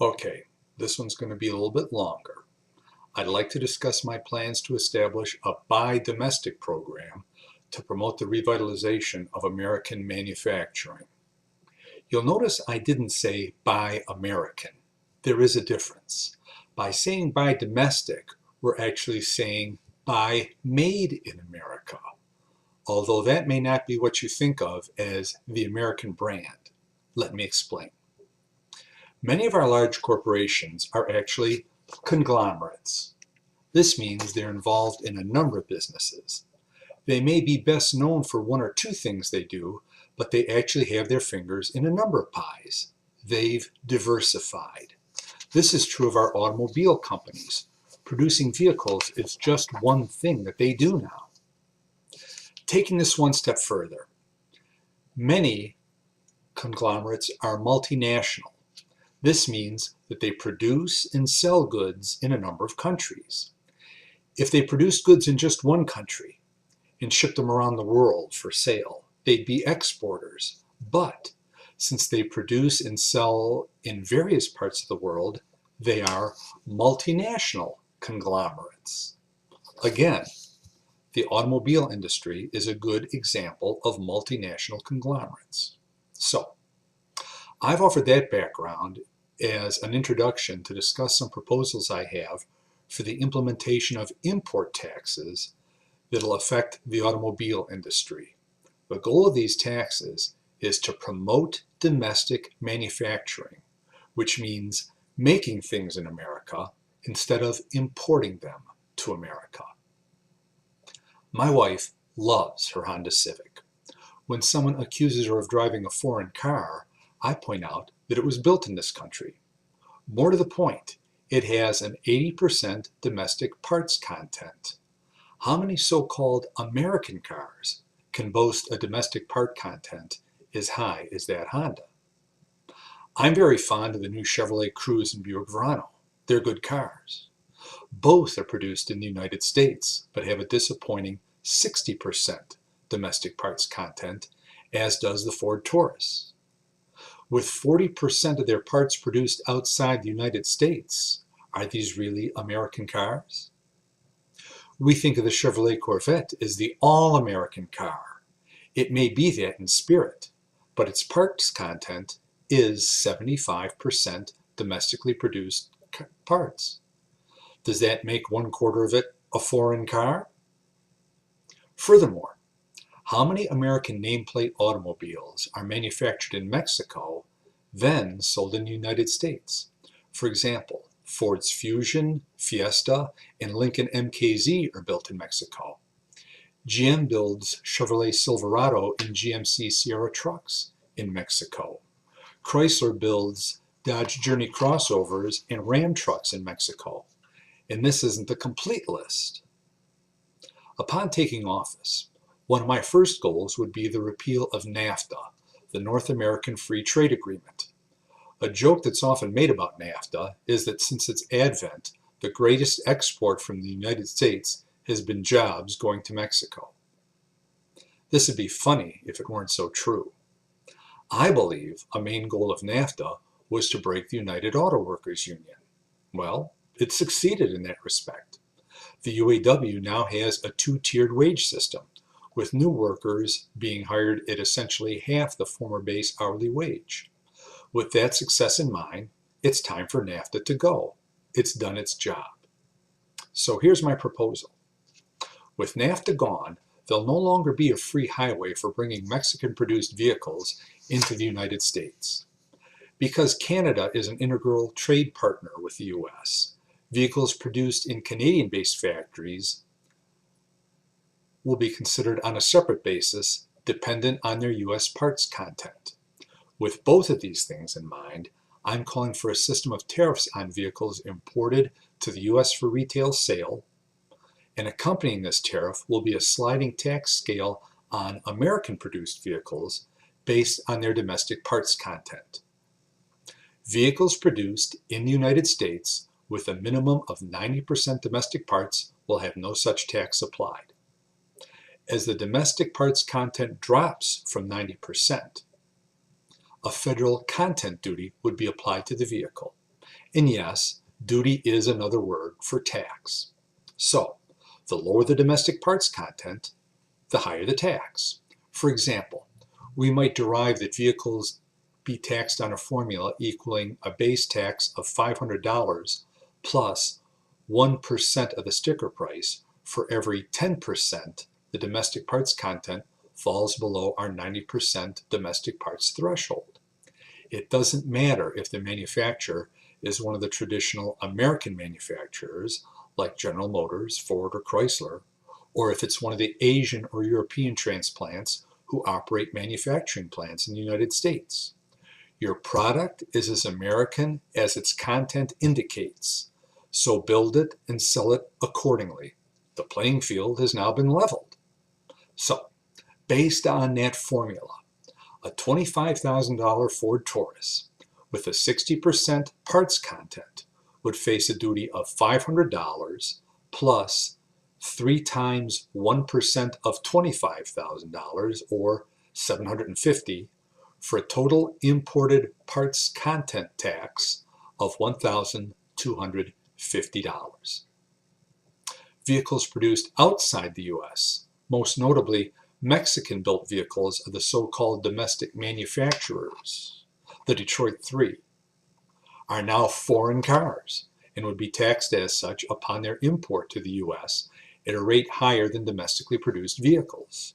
Okay, this one's going to be a little bit longer. I'd like to discuss my plans to establish a Buy Domestic program to promote the revitalization of American manufacturing. You'll notice I didn't say Buy American. There is a difference. By saying Buy Domestic, we're actually saying Buy Made in America, although that may not be what you think of as the American brand. Let me explain. Many of our large corporations are actually conglomerates. This means they're involved in a number of businesses. They may be best known for one or two things they do, but they actually have their fingers in a number of pies. They've diversified. This is true of our automobile companies. Producing vehicles is just one thing that they do now. Taking this one step further, many conglomerates are multinational. This means that they produce and sell goods in a number of countries. If they produced goods in just one country and shipped them around the world for sale, they'd be exporters. But since they produce and sell in various parts of the world, they are multinational conglomerates. Again, the automobile industry is a good example of multinational conglomerates. So, I've offered that background as an introduction to discuss some proposals I have for the implementation of import taxes that'll affect the automobile industry. The goal of these taxes is to promote domestic manufacturing, which means making things in America instead of importing them to America. My wife loves her Honda Civic. When someone accuses her of driving a foreign car, I point out that it was built in this country. More to the point, it has an 80% domestic parts content. How many so-called American cars can boast a domestic part content as high as that Honda? I'm very fond of the new Chevrolet Cruze and Buick Verano. They're good cars. Both are produced in the United States, but have a disappointing 60% domestic parts content, as does the Ford Taurus. With 40% of their parts produced outside the United States, are these really American cars? We think of the Chevrolet Corvette as the all-American car. It may be that in spirit, but its parts content is 75% domestically produced parts. Does that make 1/4 of it a foreign car? Furthermore, how many American nameplate automobiles are manufactured in Mexico, then sold in the United States? For example, Ford's Fusion, Fiesta, and Lincoln MKZ are built in Mexico. GM builds Chevrolet Silverado and GMC Sierra trucks in Mexico. Chrysler builds Dodge Journey crossovers and Ram trucks in Mexico. And this isn't the complete list. Upon taking office, one of my first goals would be the repeal of NAFTA, the North American Free Trade Agreement. A joke that's often made about NAFTA is that since its advent, the greatest export from the United States has been jobs going to Mexico. This would be funny if it weren't so true. I believe a main goal of NAFTA was to break the United Auto Workers Union. Well, it succeeded in that respect. The UAW now has a two-tiered wage system, with new workers being hired at essentially half the former base hourly wage. With that success in mind, it's time for NAFTA to go. It's done its job. So here's my proposal. With NAFTA gone, there'll no longer be a free highway for bringing Mexican-produced vehicles into the United States. Because Canada is an integral trade partner with the U.S., vehicles produced in Canadian-based factories will be considered on a separate basis, dependent on their U.S. parts content. With both of these things in mind, I'm calling for a system of tariffs on vehicles imported to the U.S. for retail sale, and accompanying this tariff will be a sliding tax scale on American-produced vehicles based on their domestic parts content. Vehicles produced in the United States with a minimum of 90% domestic parts will have no such tax applied. As the domestic parts content drops from 90%, a federal content duty would be applied to the vehicle. And yes, duty is another word for tax. So, the lower the domestic parts content, the higher the tax. For example, we might derive that vehicles be taxed on a formula equaling a base tax of $500 plus 1% of the sticker price for every 10% the domestic parts content falls below our 90% domestic parts threshold. It doesn't matter if the manufacturer is one of the traditional American manufacturers like General Motors, Ford, or Chrysler, or if it's one of the Asian or European transplants who operate manufacturing plants in the United States. Your product is as American as its content indicates, so build it and sell it accordingly. The playing field has now been leveled. So, based on that formula, a $25,000 Ford Taurus with a 60% parts content would face a duty of $500 plus 3 times 1% of $25,000 or $750 for a total imported parts content tax of $1,250. Vehicles produced outside the U.S., most notably Mexican-built vehicles of the so-called domestic manufacturers, the Detroit Three, are now foreign cars and would be taxed as such upon their import to the U.S. at a rate higher than domestically produced vehicles.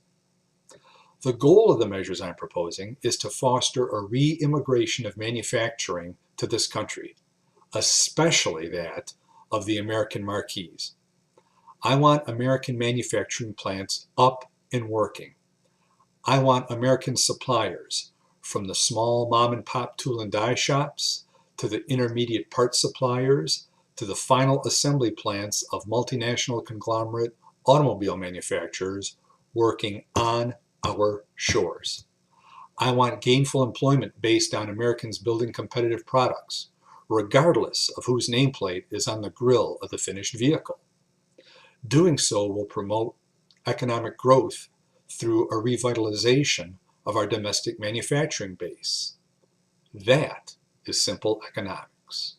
The goal of the measures I'm proposing is to foster a re-immigration of manufacturing to this country, especially that of the American marquees. I want American manufacturing plants up and working. I want American suppliers, from the small mom-and-pop tool and die shops to the intermediate parts suppliers to the final assembly plants of multinational conglomerate automobile manufacturers working on our shores. I want gainful employment based on Americans building competitive products, regardless of whose nameplate is on the grille of the finished vehicle. Doing so will promote economic growth through a revitalization of our domestic manufacturing base. That is simple economics.